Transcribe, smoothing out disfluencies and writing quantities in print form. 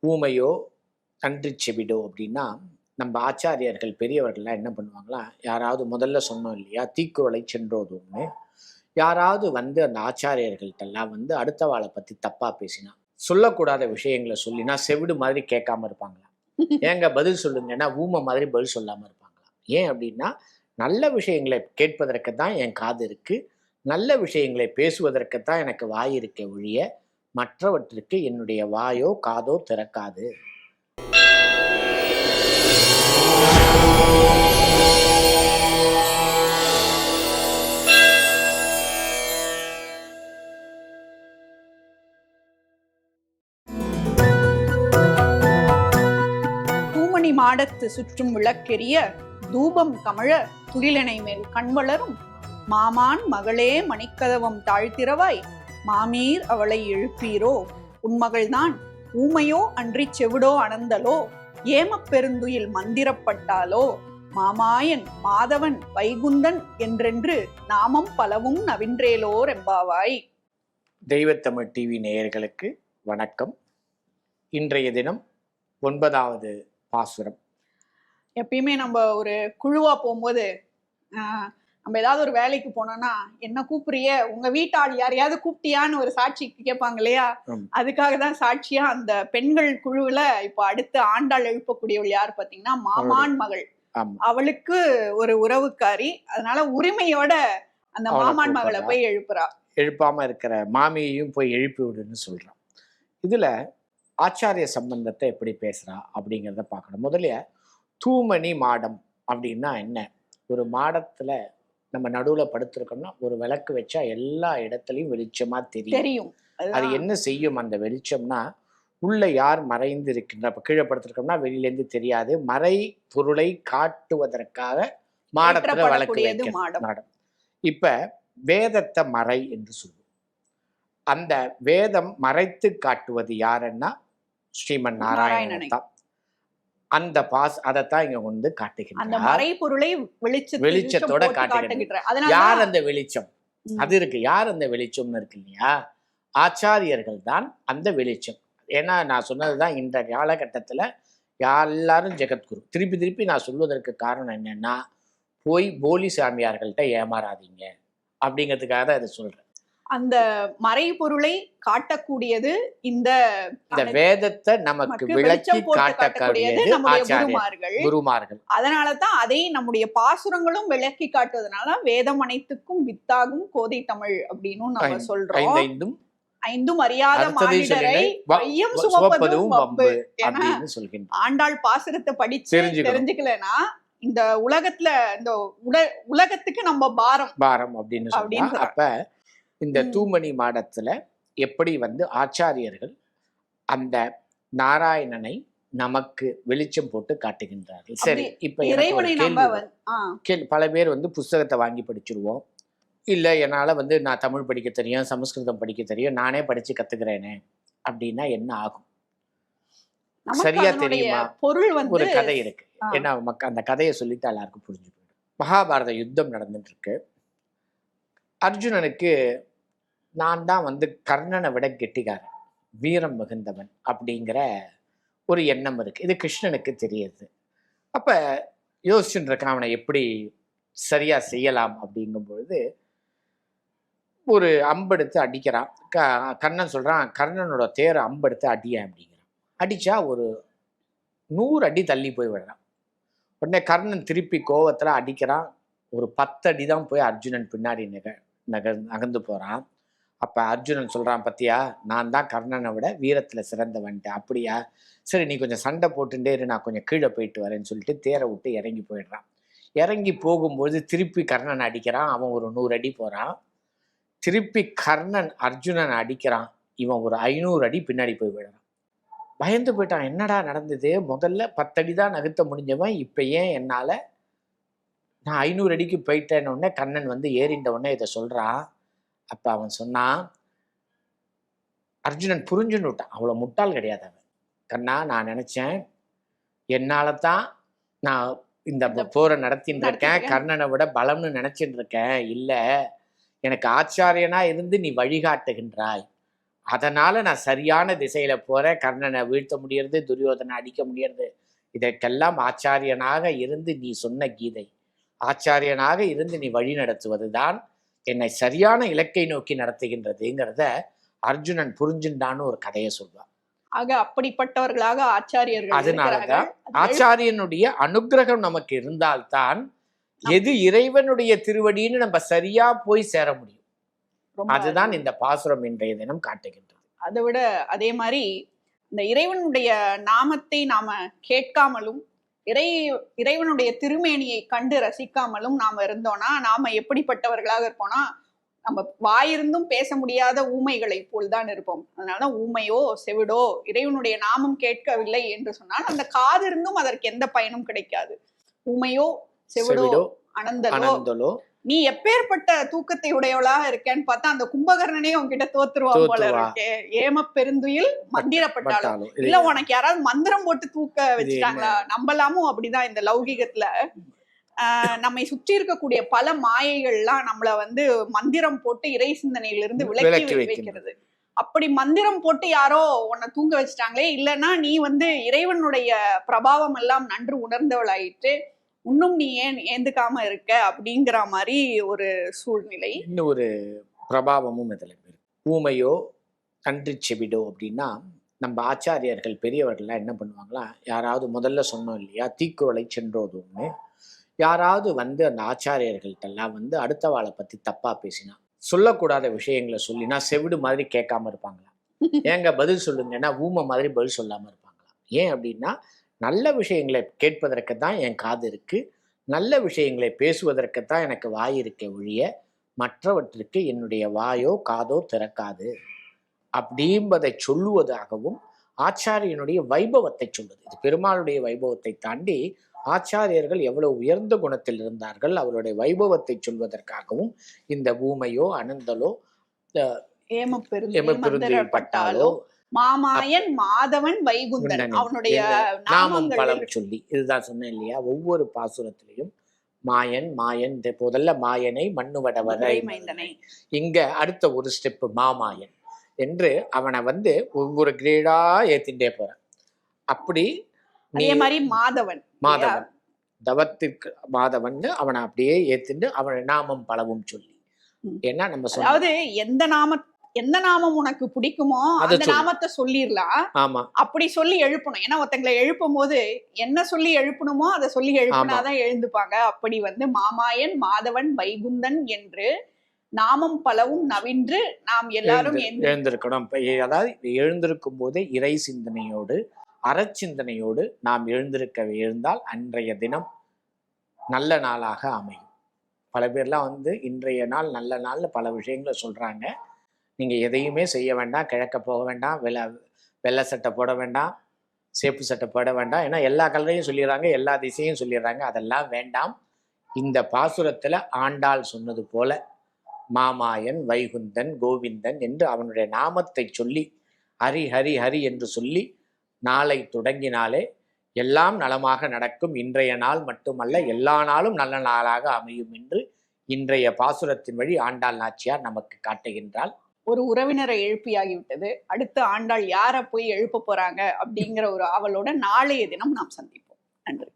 ஊமையோ அன்றி செவிடோ அப்படின்னா, நம்ம ஆச்சாரியர்கள் பெரியவர்கள்லாம் என்ன பண்ணுவாங்களா, யாராவது முதல்ல சொன்னோம் இல்லையா, தீக்குறளை சென்றோதும்னு, யாராவது வந்து அந்த ஆச்சாரியர்கள்ட்டெல்லாம் வந்து அடுத்தவாளை பத்தி தப்பா பேசினா, சொல்லக்கூடாத விஷயங்களை சொல்லினா செவிடு மாதிரி கேட்காம இருப்பாங்களா? ஏங்க பதில் சொல்லுங்கன்னா ஊமை மாதிரி பதில் சொல்லாம இருப்பாங்களா? ஏன் அப்படின்னா, நல்ல விஷயங்களை கேட்பதற்கு தான் என் காது இருக்கு. நல்ல விஷயங்களை பேசுவதற்கு தான் எனக்கு வாய் இருக்கே ஒழிய, மற்றவற்றுக்கு என்னுடைய வாயோ, காதோ திறக்காது. தூமணி மாடத்து சுற்றும் விளக்கெரிய தூபம் கமழ துகிலனை மேல் கண்வளரும் மாமான் மகளே மணிக்கதவம் தாழ்த்திரவாய் மாமீர் அவளை எழுப்பீரோ, உன்மகள்தான் ஊமையோ அன்றி செவிடோ அனந்தலோ, ஏமப் பெருந்துயில் மந்திரப்பட்டாலோ, மாமாயன் மாதவன் வைகுந்தன் என்றென்று நாமம் பலவும் நவின்றேலோர் எம்பாவாய். தெய்வத்தமிழ் டிவி நேயர்களுக்கு வணக்கம். இன்றைய தினம் 9வது பாசுரம். எப்பயுமே நம்ம ஒரு குழுவா போகும்போது நம்ம ஏதாவது ஒரு வேலைக்கு போனோம்னா, என்ன கூப்பிடுறிய, உங்க வீட்டாள் யாரையாவது கூப்பிட்டியான்னு ஒரு சாட்சிக்கு கேட்பாங்க இல்லையா? அதுக்காக தான் சாட்சியா அந்த பெண்கள் குழுவுல இப்ப அடுத்து ஆண்டாள் எழுப்பக்கூடியவள் யார் பாத்தீங்கன்னா, மாமான் மகள். அவளுக்கு ஒரு உறவுக்காரி, அதனால உரிமையோட அந்த மாமான் மகளை போய் எழுப்புறா. எழுப்பாம இருக்கிற மாமியையும் போய் எழுப்பி விடுன்னு சொல்றான். இதுல ஆச்சாரிய சம்பந்தத்தை எப்படி பேசுறா அப்படிங்கிறத பார்க்கணும். முதல்ல தூமணி மாடம் அப்படின்னா என்ன? ஒரு மாடத்துல நம்ம நடுவுல படுத்திருக்கோம்னா ஒரு விளக்கு வச்சா எல்லா இடத்துலயும் வெளிச்சமா தெரியும். அது என்ன செய்யும் அந்த வெளிச்சம்னா, உள்ள யார் மறைந்து இருக்கின்ற, இப்ப கீழே படுத்திருக்கோம்னா வெளியில இருந்து தெரியாது. மறை பொருளை காட்டுவதற்காக மாடத்துல விளக்கு வைக்கும் மாடம். இப்ப வேதத்தை மறை என்று சொல்லுவோம். அந்த வேதம் மறைத்து காட்டுவது யாருன்னா ஸ்ரீமன் நாராயணன் தான். அந்த அதைத்தான் இங்க வந்து காட்டுகின்றார். மறைபொருளை வெளிச்சத்தோட காட்டுகின்றார். யார் அந்த வெளிச்சம்? அது இருக்கு. யார் அந்த வெளிச்சம்னு இருக்கு இல்லையா? ஆச்சாரியர்கள் தான் அந்த வெளிச்சம். ஏன்னா நான் சொன்னதுதான், இந்த காலகட்டத்துல எல்லாரும் ஜெகத்குரு. திருப்பி திருப்பி நான் சொல்வதற்கு காரணம் என்னன்னா, போய் போலி சாமியார்கள்ட்ட ஏமாறாதீங்க அப்படிங்கிறதுக்காக தான் இதை சொல்றேன். அந்த மறைபொருளை காட்டக்கூடியது இந்த வேதத்தை நமக்கு விளக்கி காட்டக்கூடியது குருமார்கள். அதனாலதான் அதை நம்முடைய பாசுரங்களும் விளக்கி காட்டுவதனால வேதம் அனைத்துக்கும் வித்தாகும் கோதை தமிழ் அப்படின்னு நம்ம சொல்றோம். ஐந்தும் அறியாத மானிடரை வையம் சுமப்பதும் வம்பு. ஆண்டாள் பாசுரத்தை படிச்சு தெரிஞ்சுக்கலன்னா இந்த உலகத்துல இந்த உலகத்துக்கு நம்ம பாரம் அப்படின்னு சொல்றோம். அப்ப இந்த தூமணி மாடத்துல எப்படி வந்து ஆச்சாரியர்கள் அந்த நாராயணனை நமக்கு வெளிச்சம் போட்டு காட்டுகின்றார்கள். சரி, இப்ப பல பேர் வந்து புஸ்தகத்தை வாங்கி படிச்சிருவோம். இல்ல என்னால வந்து நான் தமிழ் படிக்க தெரியும், சமஸ்கிருதம் படிக்க தெரியும், நானே படிச்சு கத்துக்கிறேனே அப்படின்னா என்ன ஆகும்? சரியா தெரியுமா? ஒரு கதை இருக்கு. ஏன்னா அந்த கதையை சொல்லிட்டு எல்லாருக்கும் புரிஞ்சு போயிடும். மகாபாரத யுத்தம் நடந்துட்டு இருக்கு. அர்ஜுனனுக்கு நான் தான் வந்து கர்ணனை விட கெட்டிக்காரன், வீரம் மிகுந்தவன் அப்படிங்கிற ஒரு எண்ணம் இருக்கு. இது கிருஷ்ணனுக்கு தெரியுது. அப்ப யோசிச்சுட்டு இருக்கான், அவனை எப்படி சரியா செய்யலாம் அப்படிங்கும் பொழுது ஒரு அம்பெடுத்து அடிக்கிறான். கர்ணன் சொல்றான், கர்ணனோட தேர அம்பெடுத்து அடிய அப்படிங்கிறான். அடிச்சா ஒரு 100 அடி தள்ளி போய் விடுறான். உடனே கர்ணன் திருப்பி கோவத்துல அடிக்கிறான். ஒரு 10 அடி தான் போய் அர்ஜுனன் பின்னாடி நகர்ந்து போறான். அப்ப அர்ஜுனன் சொல்றான், பத்தியா நான் தான் கர்ணனை விட வீரத்துல சிறந்தவன்ட்டு. அப்படியா, சரி நீ கொஞ்சம் சண்டை போட்டுட்டே இரு, நான் கொஞ்சம் கீழே போயிட்டு வரேன்னு சொல்லிட்டு தேரை விட்டு இறங்கி போயிடுறான். இறங்கி போகும்போது திருப்பி கர்ணன் அடிக்கிறான். அவன் ஒரு 100 அடி போறான். திருப்பி கர்ணன் அர்ஜுனன் அடிக்கிறான். இவன் ஒரு 500 அடி பின்னாடி போய் விடுறான். பயந்து போயிட்டான். என்னடா நடந்தது? முதல்ல 10 அடி தான் நகர்த்த முடிஞ்சவன், இப்ப ஏன் என்னால நான் 500 அடிக்கு போயிட்டேன்னு உடனே கண்ணன் வந்து ஏறிண்ட உடனே இதை சொல்றான். அப்ப அவன் சொன்னான், அர்ஜுனன் புரிஞ்சுன்னு விட்டான். அவ்வளவு முட்டாள் கிடையாது அவன். கண்ணா, நான் நினைச்சேன் என்னாலதான் நான் இந்த போரை நடத்தின்னு இருக்கேன், கர்ணனை விட பலம்னு நினைச்சிட்டு இருக்கேன். இல்ல, எனக்கு ஆச்சாரியனா இருந்து நீ வழிகாட்டுகின்றாய், அதனால நான் சரியான திசையில போறேன், கர்ணனை வீழ்த்த முடியறது, துரியோதனை அடிக்க முடியறது. இதற்கெல்லாம் ஆச்சாரியனாக இருந்து நீ சொன்ன கீதை, ஆச்சாரியனாக இருந்து நீ வழி நடத்துவதுதான் என்னை சரியான இலக்கை நோக்கி நடத்துகின்றதுங்கிறத அர்ஜுனன் புரிஞ்சுண்டான்னு ஒரு கதையை சொல்வான். ஆக அப்படிப்பட்டவர்களாக ஆச்சாரியர்கள் அதனாலதான் ஆச்சாரியனுடைய அனுகிரகம் நமக்கு இருந்தால்தான் எது இறைவனுடைய திருவடின்னு நம்ம சரியா போய் சேர முடியும். அதுதான் இந்த பாசுரம் இன்றைய தினம் காட்டுகின்றது. அதை விட அதே மாதிரி இந்த இறைவனுடைய நாமத்தை நாம கேட்காமலும் இறைவனுடைய திருமேனியை கண்டு ரசிக்காமலும் நாம இருந்தோம்னா நாம எப்படிப்பட்டவர்களாக இருப்போம்னா நம்ம வாயிருந்தும் பேச முடியாத ஊமைகளை போல்தான் இருப்போம். அதனால ஊமையோ செவிடோ இறைவனுடைய நாமம் கேட்கவில்லை என்று சொன்னால் அந்த காது இருந்தும் அதற்கு எந்த பயனும் கிடைக்காது. ஊமையோ செவிடோ அனந்தலோ நீ எப்பேற்பட்ட தூக்கத்தை உடையவளாக இருக்கேன்னு பார்த்தா அந்த கும்பகர்ணனே உன்கிட்ட தோத்துருவான் போல இருக்கு. ஏம பெருந்துயில் மந்திரப்பட்டாலும் இல்ல உனக்கு யாராவது மந்திரம் போட்டு தூக்க வச்சுட்டாங்களா? நம்பலாமும் அப்படிதான் இந்த லௌகிகத்துல நம்மை சுற்றி இருக்கக்கூடிய பல மாயைகள்லாம் நம்மள வந்து மந்திரம் போட்டு இறை சிந்தனையிலிருந்து விலக்கி வைக்கிறது. அப்படி மந்திரம் போட்டு யாரோ உன்னை தூங்க வச்சுட்டாங்களே, இல்லைன்னா நீ வந்து இறைவனுடைய பிரபாவம் எல்லாம் நன்று உணர்ந்தவளாயிட்டு இன்னும் நீ ஏன் ஏந்துக்காம இருக்க அப்படிங்கிற மாதிரி ஒரு சூழ்நிலை. இன்னும் ஒரு பிரபாவமும் இதுல இருக்கு. ஊமையோ கன்று செவிடோ அப்படின்னா நம்ம ஆச்சாரியர்கள் பெரியவர்கள்லாம் என்ன பண்ணுவாங்களா, யாராவது முதல்ல சொன்னோம் இல்லையா தீக்குறளை சென்றோதும்னு, யாராவது வந்து அந்த ஆச்சாரியர்கள்ட்டெல்லாம் வந்து அடுத்த வாழை பத்தி தப்பா பேசினா, சொல்லக்கூடாத விஷயங்களை சொல்லினா செவிடு மாதிரி கேட்காம இருப்பாங்களா? ஏங்க பதில் சொல்லுங்கன்னா ஊமை மாதிரி பதில் சொல்லாம இருப்பாங்களா? ஏன் அப்படின்னா நல்ல விஷயங்களை கேட்பதற்கு தான் என் காது இருக்கு, நல்ல விஷயங்களை பேசுவதற்கு தான் எனக்கு வாய் இருக்க ஒழிய மற்றவற்றுக்கு என்னுடைய வாயோ காதோ திறக்காது அப்படின்பதை சொல்லுவதாகவும் ஆச்சாரியனுடைய வைபவத்தை சொல்வது. இது பெருமாளுடைய வைபவத்தை தாண்டி ஆச்சாரியர்கள் எவ்வளவு உயர்ந்த குணத்தில் இருந்தார்கள் அவருடைய வைபவத்தை சொல்வதற்காகவும் இந்த ஊமையோ அனந்தலோ ஏமப்பெருந்தாலோ மாமாயன் மாதவன் வைகுந்தன் அவனுடைய நாமம் பலம் சொல்லி இதுதான் சொன்னேன் இல்லையா. ஒவ்வொரு பாசுரத்திலையும் மாயன் மாயன் முதல்ல மாயனை மண்ணுவடவரை இங்க அடுத்த ஒரு ஸ்டெப்பு மாமாயன் என்று அவனை வந்து ஒவ்வொரு கிரேடா ஏத்திண்டே போறான். அப்படி அதே மாதிரி மாதவன் தவத்திற்கு மாதவன் அவனை அப்படியே ஏத்துண்டு அவனை நாமம் பலவும் சொல்லி, ஏன்னா நம்ம அதாவது எந்த நாமம் உனக்கு பிடிக்குமோ அந்த நாமத்தை சொல்லிடலாம். ஆமா, அப்படி சொல்லி எழுப்பணும். ஏன்னா ஒருத்தங்களை எழுப்பும் போது என்ன சொல்லி எழுப்பணுமோ அதை சொல்லி எழுப்பினாதான் எழுந்துப்பாங்க. அப்படி வந்து மாமாயன் மாதவன் வைகுந்தன் என்று நாமம் பலவும் நவின்று நாம் எல்லாரும் எழுந்திருக்கணும். அதாவது எழுந்திருக்கும் போதே இறை சிந்தனையோடு அறச்சிந்தனையோடு நாம் எழுந்தால் அன்றைய தினம் நல்ல நாளாக அமையும். பல பேர்லாம் வந்து இன்றைய நாள் நல்ல நாள்னு பல விஷயங்களை சொல்றாங்க. நீங்க எதையுமே செய்ய வேண்டாம், கிழக்க போக வேண்டாம், வெள்ளை சட்டை போட வேண்டாம், சேப்பு சட்டை போட வேண்டாம், ஏன்னா எல்லா கலரையும் சொல்லிடுறாங்க, எல்லா திசையும் சொல்லிடுறாங்க. அதெல்லாம் வேண்டாம். இந்த பாசுரத்துல ஆண்டாள் சொன்னது போல மாமாயன் வைகுந்தன் கோவிந்தன் என்று அவனுடைய நாமத்தை சொல்லி ஹரி ஹரி ஹரி என்று சொல்லி நாளை தொடங்கினாலே எல்லாம் நலமாக நடக்கும். இன்றைய நாள் மட்டுமல்ல எல்லா நாளும் நல்ல நாளாக அமையும் என்று இன்றைய பாசுரத்தின் வழி ஆண்டாள் நாச்சியார் நமக்கு காட்டுகின்றாள். ஒரு உறவினரை எழுப்பியாகிவிட்டது. அடுத்து ஆண்டாள் யாரை போய் எழுப்ப போறாங்க அப்படிங்கிற ஒரு ஆவலோட நாளைய தினம் நாம் சந்திப்போம். நன்றி.